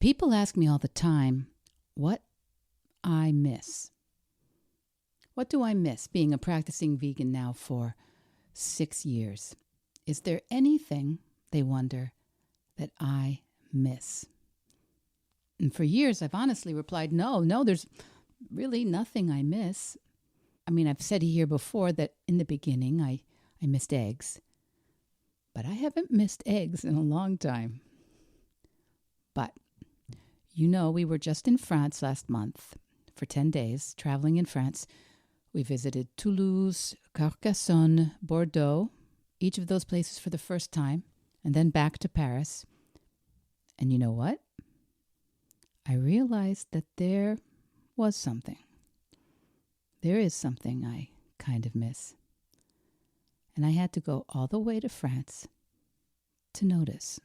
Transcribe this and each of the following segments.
People ask me all the time what I miss. What do I miss being a practicing vegan now for 6 years? Is there anything, they wonder, that I miss? And for years, I've honestly replied, no, there's really nothing I miss. I mean, I've said here before that in the beginning, I missed eggs. But I haven't missed eggs in a long time. But, we were just in France last month for 10 days, traveling in France. We visited Toulouse, Carcassonne, Bordeaux, each of those places for the first time, and then back to Paris. And you know what? I realized that there was something. There is something I kind of miss. And I had to go all the way to France to notice.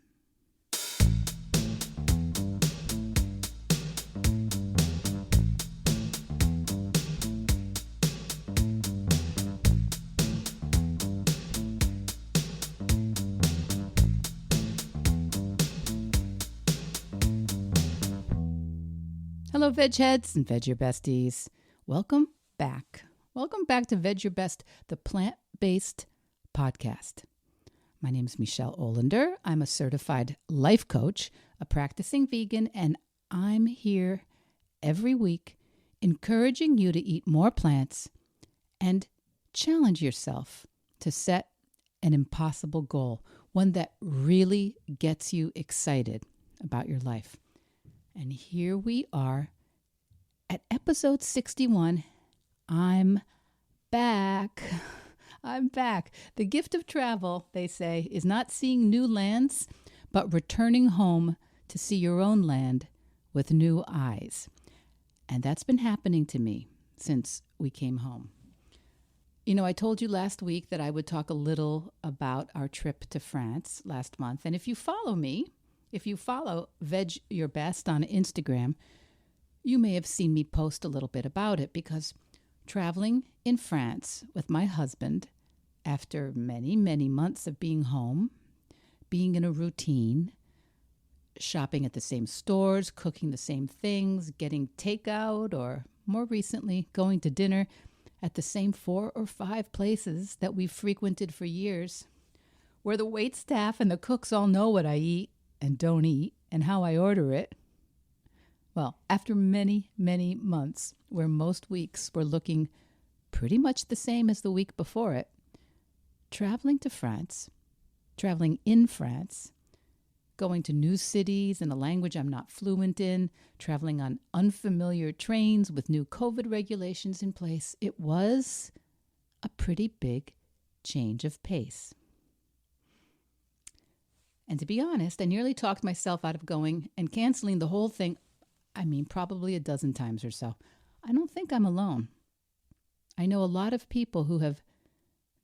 Hello, Vedge Heads and Vedge Your Besties. Welcome back. Welcome back to Vedge Your Best, the plant-based podcast. My name is Michele Olander. I'm a certified life coach, a practicing vegan, and I'm here every week encouraging you to eat more plants and challenge yourself to set an impossible goal, one that really gets you excited about your life. And here we are at episode 61. I'm back. I'm back. The gift of travel, they say, is not seeing new lands, but returning home to see your own land with new eyes. And that's been happening to me since we came home. I told you last week that I would talk a little about our trip to France last month. And if you follow me, if you follow Vedge Your Best on Instagram, you may have seen me post a little bit about it because traveling in France with my husband after many, many months of being home, being in a routine, shopping at the same stores, cooking the same things, getting takeout, or more recently, going to dinner at the same 4 or 5 places that we've frequented for years, where the wait staff and the cooks all know what I eat and don't eat, and how I order it. Well, after many, many months where most weeks were looking pretty much the same as the week before it, traveling in France, going to new cities in a language I'm not fluent in, traveling on unfamiliar trains with new COVID regulations in place, it was a pretty big change of pace. And to be honest, I nearly talked myself out of going and canceling the whole thing. Probably a dozen times or so. I don't think I'm alone. I know a lot of people who have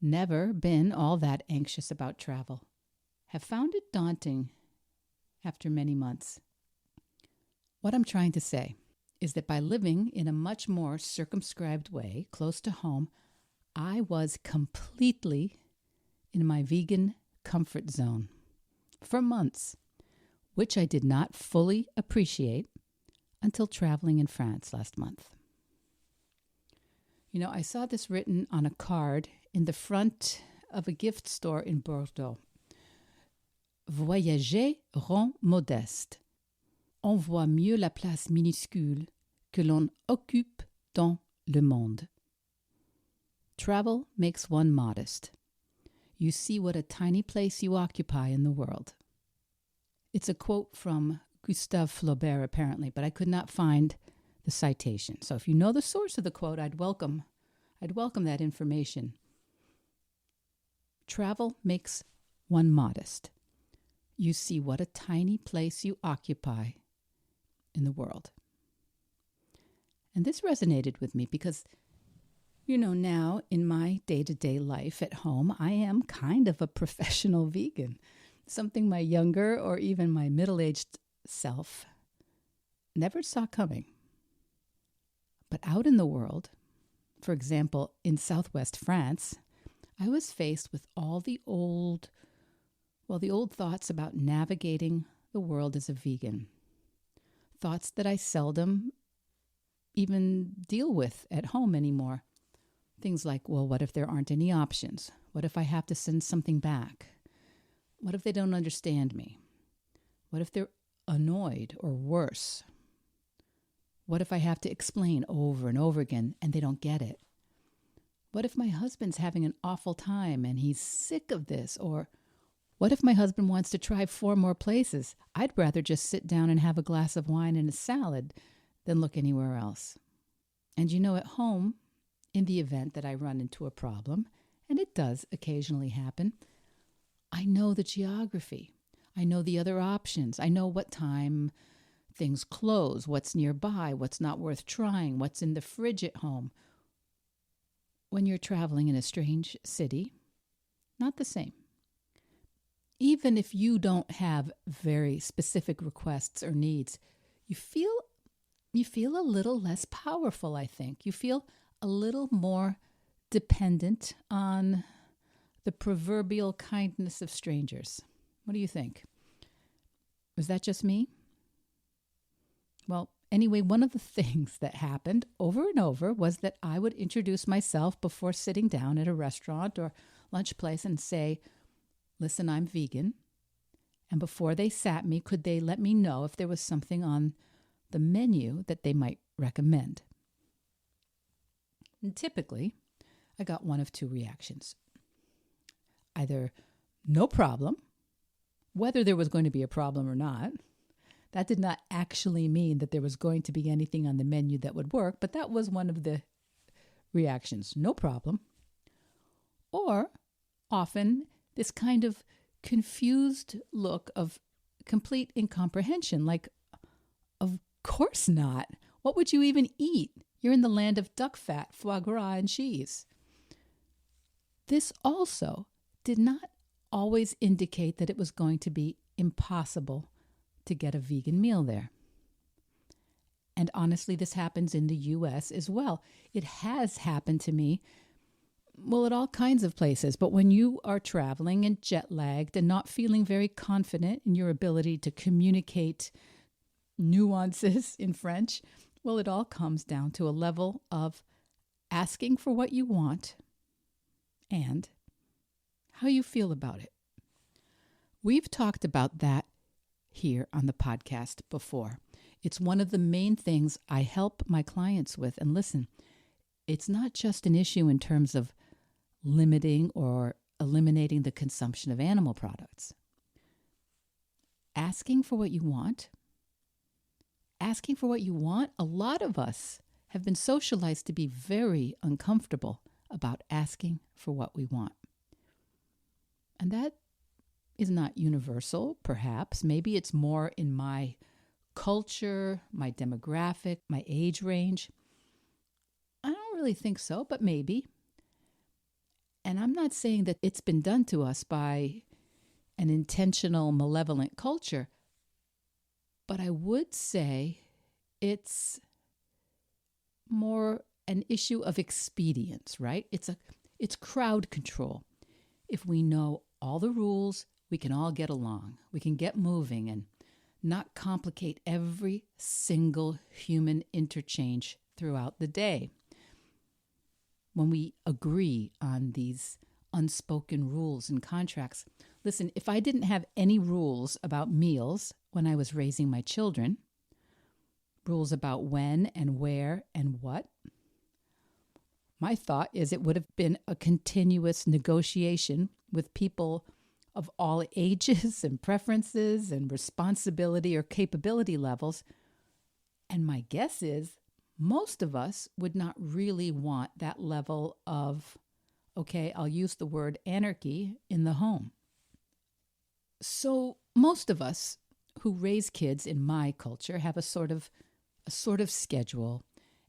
never been all that anxious about travel, have found it daunting after many months. What I'm trying to say is that by living in a much more circumscribed way, close to home, I was completely in my vegan comfort zone for months, which I did not fully appreciate until traveling in France last month. I saw this written on a card in the front of a gift store in Bordeaux. Voyager rend modeste. On voit mieux la place minuscule que l'on occupe dans le monde. Travel makes one modest. You see what a tiny place you occupy in the world. It's a quote from Gustave Flaubert, apparently, but I could not find the citation. So if you know the source of the quote, I'd welcome that information. Travel makes one modest. You see what a tiny place you occupy in the world. And this resonated with me because, now in my day-to-day life at home, I am kind of a professional vegan, something my younger or even my middle-aged self never saw coming. But out in the world, for example, in southwest France, I was faced with all the old thoughts about navigating the world as a vegan. thoughts that I seldom even deal with at home anymore. Things like, well, what if there aren't any options? What if I have to send something back? What if they don't understand me? What if they're annoyed or worse? What if I have to explain over and over again and they don't get it? What if my husband's having an awful time and he's sick of this? Or what if my husband wants to try 4 more places? I'd rather just sit down and have a glass of wine and a salad than look anywhere else. And at home, in the event that I run into a problem, and it does occasionally happen, I know the geography. I know the other options. I know what time things close, what's nearby, what's not worth trying, what's in the fridge at home. When you're traveling in a strange city, not the same. Even if you don't have very specific requests or needs, you feel a little less powerful, I think. You feel a little more dependent on the proverbial kindness of strangers. What do you think? Was that just me? Well, anyway, one of the things that happened over and over was that I would introduce myself before sitting down at a restaurant or lunch place and say, listen, I'm vegan. And before they sat me, could they let me know if there was something on the menu that they might recommend? And typically, I got one of 2 reactions. Either no problem, whether there was going to be a problem or not. That did not actually mean that there was going to be anything on the menu that would work, but that was one of the reactions. No problem. Or often this kind of confused look of complete incomprehension, like, of course not. What would you even eat? You're in the land of duck fat, foie gras, and cheese. This also did not always indicate that it was going to be impossible to get a vegan meal there. And honestly, this happens in the U.S. as well. It has happened to me, well, at all kinds of places. But when you are traveling and jet lagged and not feeling very confident in your ability to communicate nuances in French, well, it all comes down to a level of asking for what you want and how you feel about it. We've talked about that here on the podcast before. It's one of the main things I help my clients with. And listen, it's not just an issue in terms of limiting or eliminating the consumption of animal products. Asking for what you want, a lot of us have been socialized to be very uncomfortable about asking for what we want. And that is not universal, perhaps. Maybe it's more in my culture, my demographic, my age range. I don't really think so, but maybe. And I'm not saying that it's been done to us by an intentional, malevolent culture, but I would say it's more an issue of expedience, right? It's crowd control. If we know all the rules, we can all get along. We can get moving and not complicate every single human interchange throughout the day. When we agree on these unspoken rules and contracts. Listen, if I didn't have any rules about meals when I was raising my children, rules about when and where and what, my thought is it would have been a continuous negotiation with people of all ages and preferences and responsibility or capability levels. And my guess is most of us would not really want that level of, okay, I'll use the word anarchy in the home. So most of us who raise kids in my culture have a sort of schedule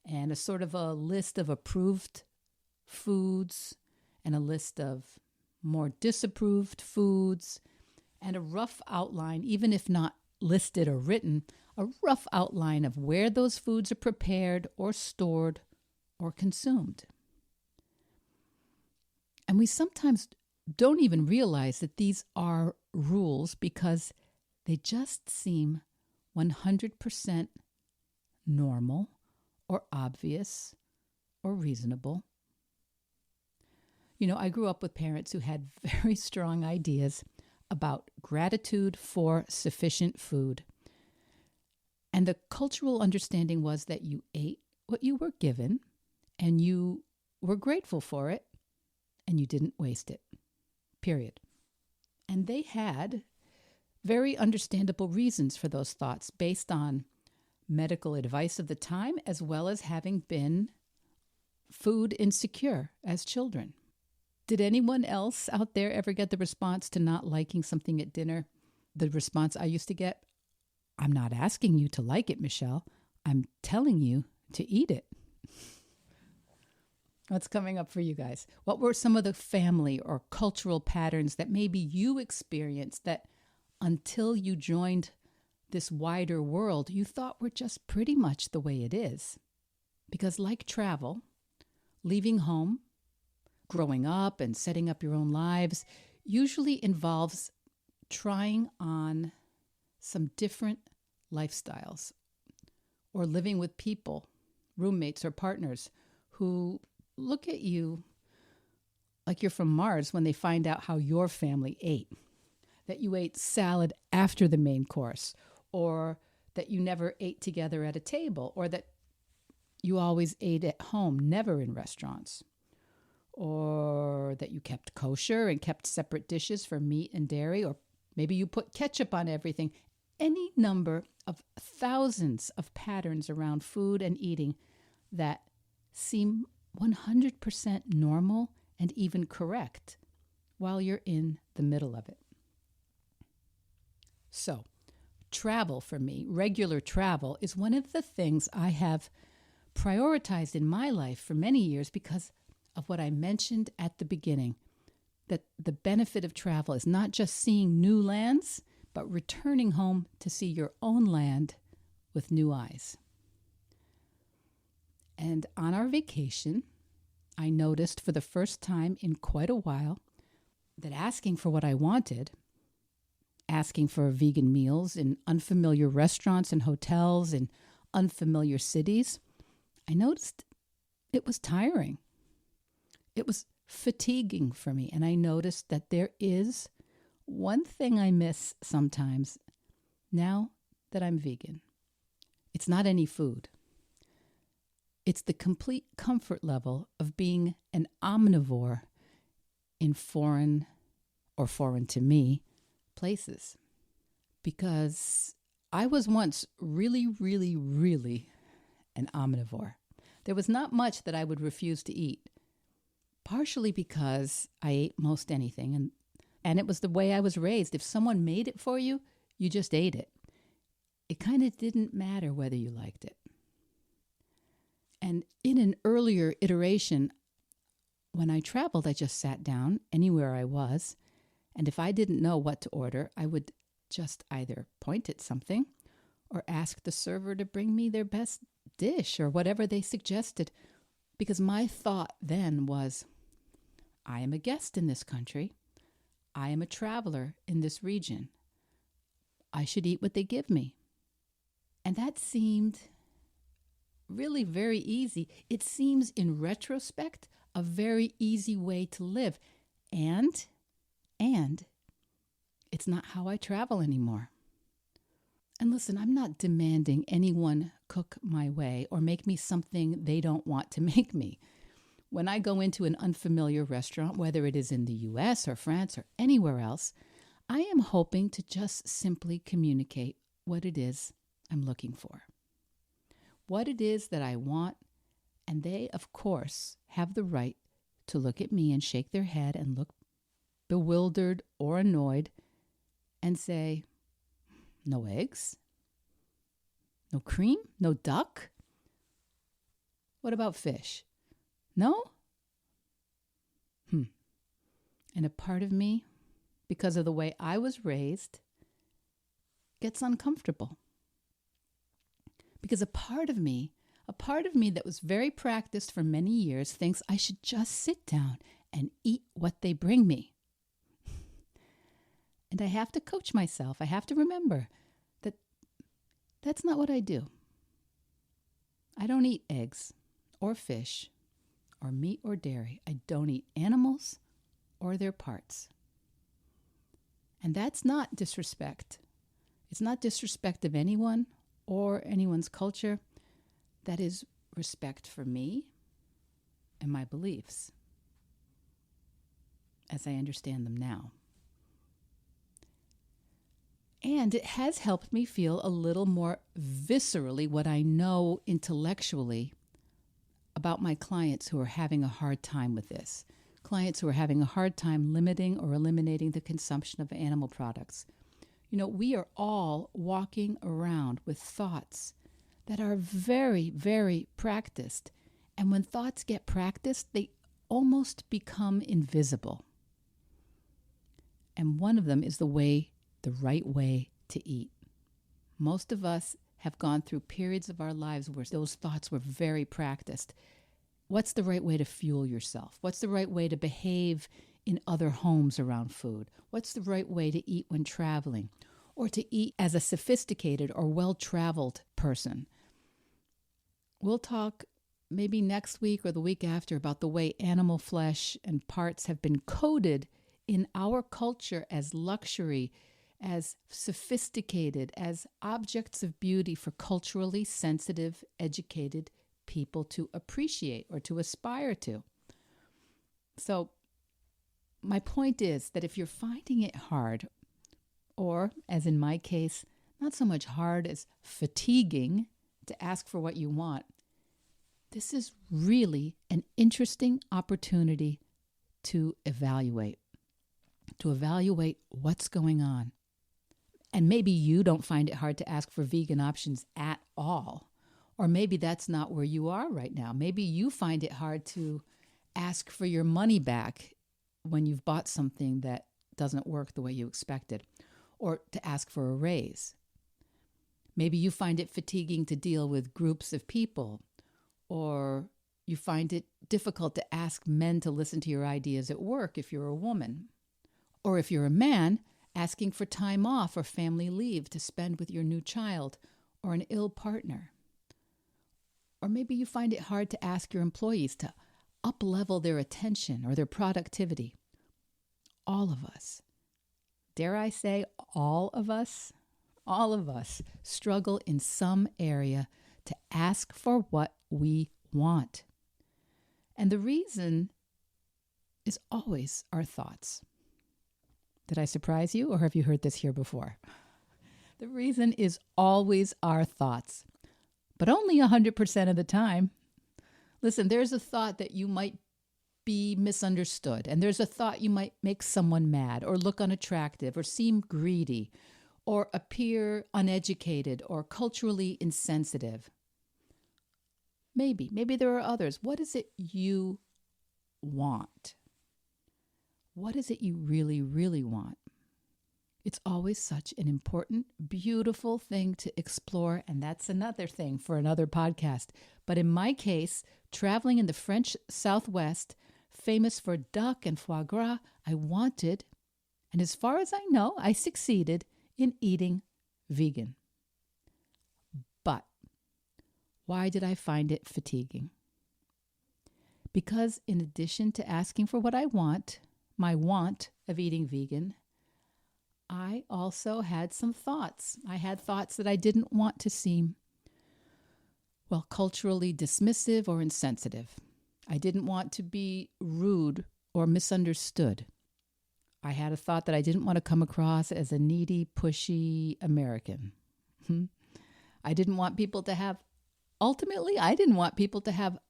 and a sort of a list of approved foods and a list of more disapproved foods and a rough outline, even if not listed or written, a rough outline of where those foods are prepared or stored or consumed. And we sometimes don't even realize that these are rules because they just seem 100% normal or obvious or reasonable. You know, I grew up with parents who had very strong ideas about gratitude for sufficient food. And the cultural understanding was that you ate what you were given and you were grateful for it and you didn't waste it, period. And they had very understandable reasons for those thoughts based on medical advice of the time, as well as having been food insecure as children. Did anyone else out there ever get the response to not liking something at dinner? The response I used to get, I'm not asking you to like it, Michele. I'm telling you to eat it. What's coming up for you guys? What were some of the family or cultural patterns that maybe you experienced that until you joined this wider world, you thought were just pretty much the way it is? Because like travel, leaving home, growing up and setting up your own lives usually involves trying on some different lifestyles or living with people, roommates or partners who look at you like you're from Mars when they find out how your family ate, that you ate salad after the main course, or that you never ate together at a table, or that you always ate at home, never in restaurants, or that you kept kosher and kept separate dishes for meat and dairy, or maybe you put ketchup on everything. Any number of thousands of patterns around food and eating that seem 100% normal and even correct while you're in the middle of it. So, travel for me, regular travel, is one of the things I have prioritized in my life for many years because of what I mentioned at the beginning, that the benefit of travel is not just seeing new lands, but returning home to see your own land with new eyes. And on our vacation, I noticed for the first time in quite a while that asking for what I wanted, asking for vegan meals in unfamiliar restaurants and hotels in unfamiliar cities, I noticed it was tiring. It was fatiguing for me. And I noticed that there is one thing I miss sometimes now that I'm vegan. It's not any food. It's the complete comfort level of being an omnivore in foreign, or foreign to me, places. Because I was once really, really, really an omnivore. There was not much that I would refuse to eat, partially because I ate most anything, and it was the way I was raised. If someone made it for you, you just ate it. It kind of didn't matter whether you liked it. And in an earlier iteration, when I traveled, I just sat down anywhere I was, and if I didn't know what to order, I would just either point at something or ask the server to bring me their best dish or whatever they suggested, because my thought then was, I am a guest in this country. I am a traveler in this region. I should eat what they give me. And that seemed really very easy. It seems in retrospect a very easy way to live. And it's not how I travel anymore. And listen, I'm not demanding anyone cook my way or make me something they don't want to make me. When I go into an unfamiliar restaurant, whether it is in the US or France or anywhere else, I am hoping to just simply communicate what it is I'm looking for, what it is that I want, and they, of course, have the right to look at me and shake their head and look bewildered or annoyed and say, no eggs? No cream? No duck? What about fish? No? And a part of me, because of the way I was raised, gets uncomfortable. Because a part of me that was very practiced for many years thinks I should just sit down and eat what they bring me. And I have to coach myself. I have to remember that that's not what I do. I don't eat eggs or fish or meat or dairy. I don't eat animals or their parts. And that's not disrespect. It's not disrespect of anyone or anyone's culture. That is respect for me and my beliefs as I understand them now. And it has helped me feel a little more viscerally what I know intellectually about my clients who are having a hard time with this. Clients who are having a hard time limiting or eliminating the consumption of animal products. You know, we are all walking around with thoughts that are very, very practiced. And when thoughts get practiced, they almost become invisible. And one of them is the right way to eat. Most of us have gone through periods of our lives where those thoughts were very practiced. What's the right way to fuel yourself? What's the right way to behave in other homes around food? What's the right way to eat when traveling? Or to eat as a sophisticated or well-traveled person? We'll talk maybe next week or the week after about the way animal flesh and parts have been coded in our culture as luxury, as sophisticated, as objects of beauty for culturally sensitive, educated people to appreciate or to aspire to. So my point is that if you're finding it hard, or as in my case, not so much hard as fatiguing to ask for what you want, this is really an interesting opportunity to evaluate what's going on. And maybe you don't find it hard to ask for vegan options at all. Or maybe that's not where you are right now. Maybe you find it hard to ask for your money back when you've bought something that doesn't work the way you expected, or to ask for a raise. Maybe you find it fatiguing to deal with groups of people, or you find it difficult to ask men to listen to your ideas at work if you're a woman. Or if you're a man, asking for time off or family leave to spend with your new child or an ill partner. Or maybe you find it hard to ask your employees to up-level their attention or their productivity. All of us, dare I say all of us struggle in some area to ask for what we want. And the reason is always our thoughts. Did I surprise you, or have you heard this here before? The reason is always our thoughts, but only 100% of the time. Listen, there's a thought that you might be misunderstood, and there's a thought you might make someone mad, or look unattractive, or seem greedy, or appear uneducated, or culturally insensitive. Maybe there are others. What is it you want? What is it you really, really want? It's always such an important, beautiful thing to explore, and that's another thing for another podcast. But in my case, traveling in the French Southwest, famous for duck and foie gras, I wanted, and as far as I know, I succeeded in eating vegan. But why did I find it fatiguing? Because in addition to asking for what I want, my want of eating vegan, I also had some thoughts. I had thoughts that I didn't want to seem, culturally dismissive or insensitive. I didn't want to be rude or misunderstood. I had a thought that I didn't want to come across as a needy, pushy American. I didn't want people to have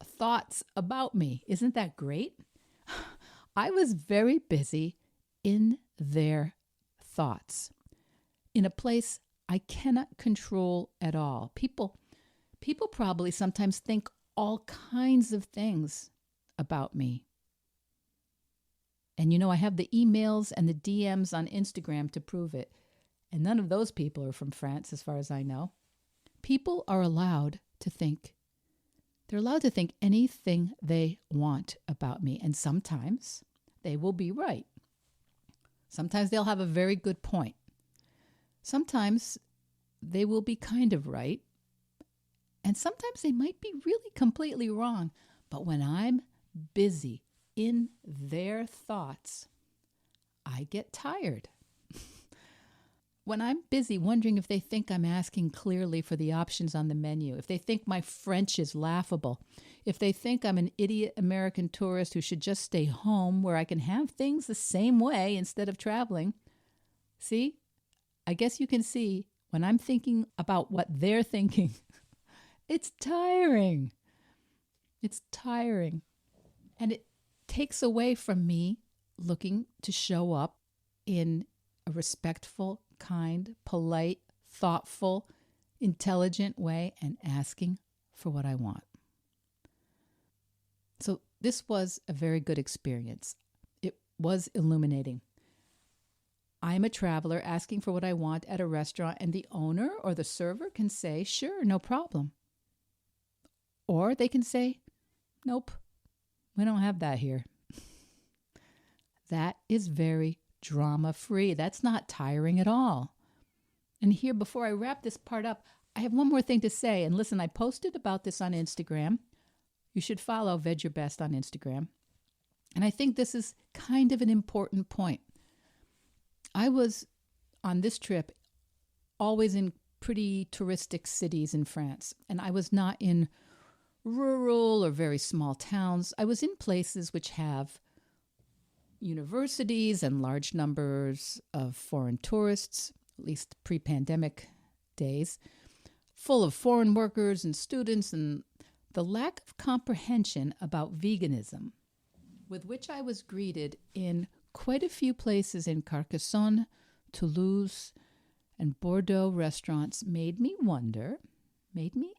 thoughts about me. Isn't that great? I was very busy in their thoughts, in a place I cannot control at all. People probably sometimes think all kinds of things about me. And I have the emails and the DMs on Instagram to prove it. And none of those people are from France, as far as I know. People are allowed to think. They're allowed to think anything they want about me. And sometimes they will be right. Sometimes they'll have a very good point. Sometimes they will be kind of right. And sometimes they might be really completely wrong. But when I'm busy in their thoughts, I get tired. When I'm busy wondering if they think I'm asking clearly for the options on the menu, if they think my French is laughable, if they think I'm an idiot American tourist who should just stay home where I can have things the same way instead of traveling. See, I guess you can see when I'm thinking about what they're thinking, it's tiring. It's tiring. And it takes away from me looking to show up in a respectful, kind, polite, thoughtful, intelligent way and asking for what I want. So this was a very good experience. It was illuminating. I'm a traveler asking for what I want at a restaurant, and the owner or the server can say, sure, no problem. Or they can say, nope, we don't have that here. That is very drama-free. That's not tiring at all. And here, before I wrap this part up, I have one more thing to say. And listen, I posted about this on Instagram. You should follow Vedge Your Best on Instagram. And I think this is kind of an important point. I was on this trip always in pretty touristic cities in France, and I was not in rural or very small towns. I was in places which have universities and large numbers of foreign tourists, at least pre-pandemic days, full of foreign workers and students, and the lack of comprehension about veganism with which I was greeted in quite a few places in Carcassonne, Toulouse, and Bordeaux restaurants made me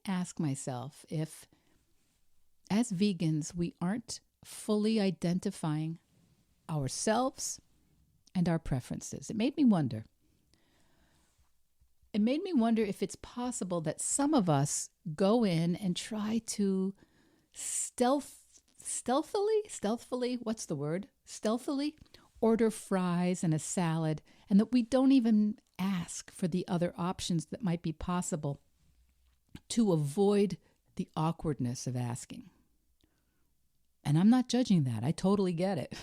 ask myself if, as vegans, we aren't fully identifying ourselves and our preferences. It made me wonder. It made me wonder if it's possible that some of us go in and try to stealthily order fries and a salad, and that we don't even ask for the other options that might be possible to avoid the awkwardness of asking. And I'm not judging that. I totally get it.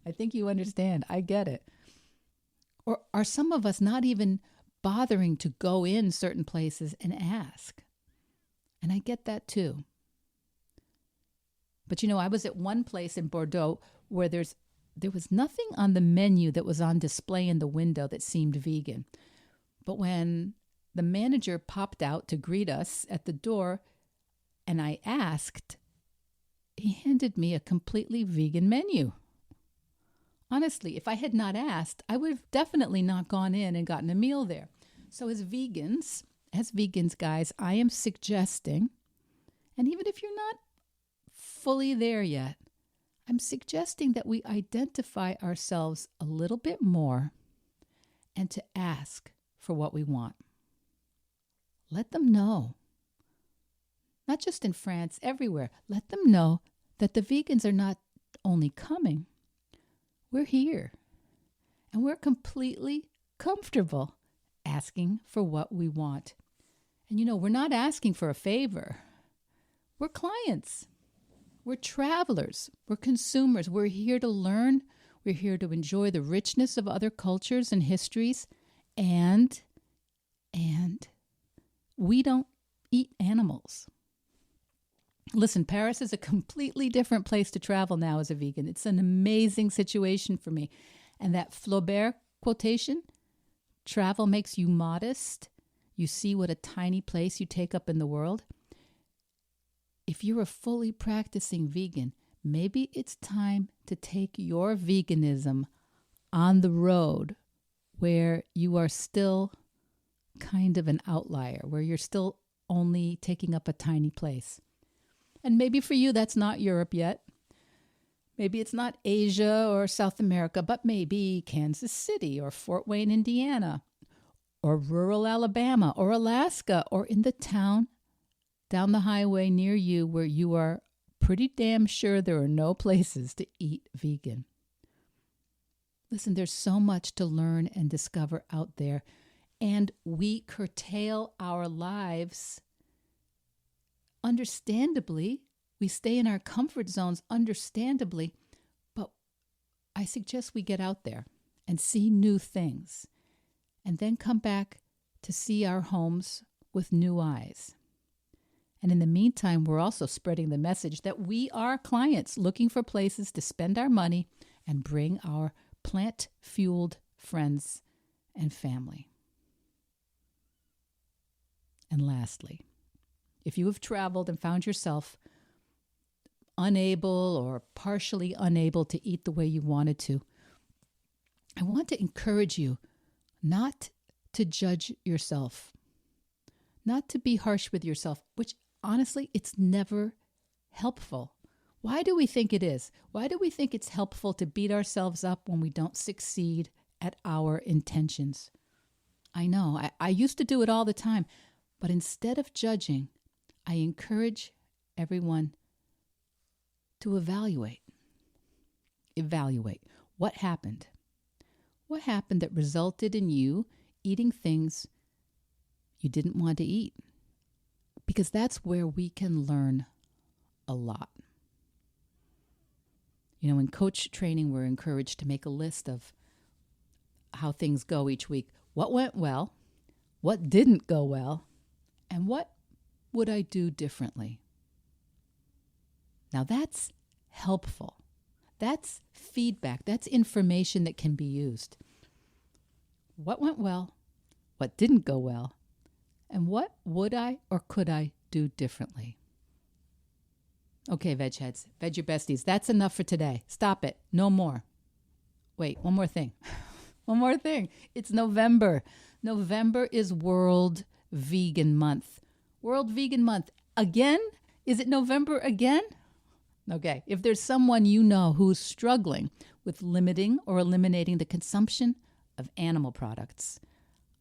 I think you understand. I get it. Or are some of us not even bothering to go in certain places and ask? And I get that too. But I was at one place in Bordeaux where there was nothing on the menu that was on display in the window that seemed vegan. But when the manager popped out to greet us at the door and I asked, he handed me a completely vegan menu. Honestly, if I had not asked, I would have definitely not gone in and gotten a meal there. So as vegans, guys, I am suggesting, and even if you're not fully there yet, I'm suggesting that we identify ourselves a little bit more and to ask for what we want. Let them know. Not just in France, everywhere. Let them know that the vegans are not only coming, we're here. And we're completely comfortable asking for what we want. And we're not asking for a favor. We're clients. We're travelers. We're consumers. We're here to learn. We're here to enjoy the richness of other cultures and histories. And we don't eat animals. Listen, Paris is a completely different place to travel now as a vegan. It's an amazing situation for me. And that Flaubert quotation, travel makes you modest. You see what a tiny place you take up in the world. If you're a fully practicing vegan, maybe it's time to take your veganism on the road where you are still kind of an outlier, where you're still only taking up a tiny place. And maybe for you, that's not Europe yet. Maybe it's not Asia or South America, but maybe Kansas City or Fort Wayne, Indiana, or rural Alabama or Alaska, or in the town down the highway near you where you are pretty damn sure there are no places to eat vegan. Listen, there's so much to learn and discover out there, and we curtail our lives understandably, we stay in our comfort zones, understandably, but I suggest we get out there and see new things and then come back to see our homes with new eyes. And in the meantime, we're also spreading the message that we are clients looking for places to spend our money and bring our plant-fueled friends and family. And lastly, if you have traveled and found yourself unable or partially unable to eat the way you wanted to, I want to encourage you not to judge yourself, not to be harsh with yourself, which honestly, it's never helpful. Why do we think it is? Why do we think it's helpful to beat ourselves up when we don't succeed at our intentions? I know, I used to do it all the time, but instead of judging, I encourage everyone to evaluate. Evaluate. What happened? What happened that resulted in you eating things you didn't want to eat? Because that's where we can learn a lot. You know, in coach training, we're encouraged to make a list of how things go each week. What went well? What didn't go well? And what would I do differently? Now that's helpful. That's feedback. That's information that can be used. What went well? What didn't go well? And what would I or could I do differently? Okay, Veg Heads, Veg Your Besties, that's enough for today. Stop it. No more. Wait, one more thing. One more thing. It's November. November is World Vegan Month. World Vegan Month. Again? Is it November again? Okay. If there's someone you know who's struggling with limiting or eliminating the consumption of animal products,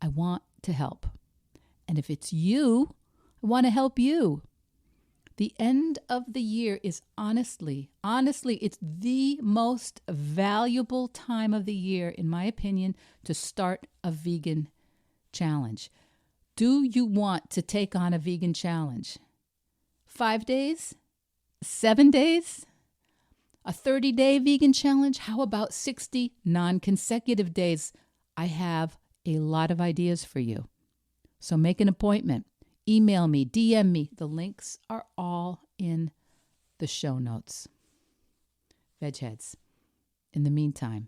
I want to help. And if it's you, I want to help you. The end of the year is honestly, it's the most valuable time of the year, in my opinion, to start a vegan challenge. Do you want to take on a vegan challenge? 5 days? 7 days? A 30-day vegan challenge? How about 60 non-consecutive days? I have a lot of ideas for you. So make an appointment. Email me, DM me. The links are all in the show notes. Veg Heads, in the meantime,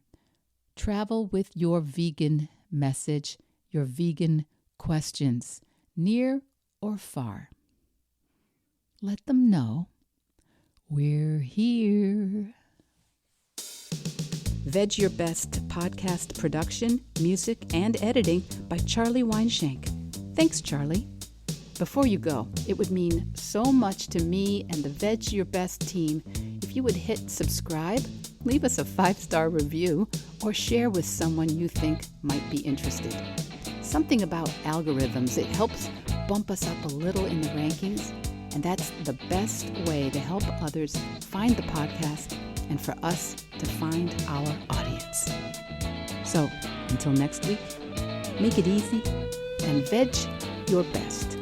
travel with your vegan message, your vegan questions, near or far. Let them know we're here. Veg Your Best podcast production, music, and editing by Charlie Weinshank. Thanks, Charlie. Before you go, it would mean so much to me and the Veg Your Best team if you would hit subscribe, leave us a 5-star review, or share with someone you think might be interested. Something about algorithms, it helps bump us up a little in the rankings, and that's the best way to help others find the podcast and for us to find our audience. So, until next week, make it easy and veg your best.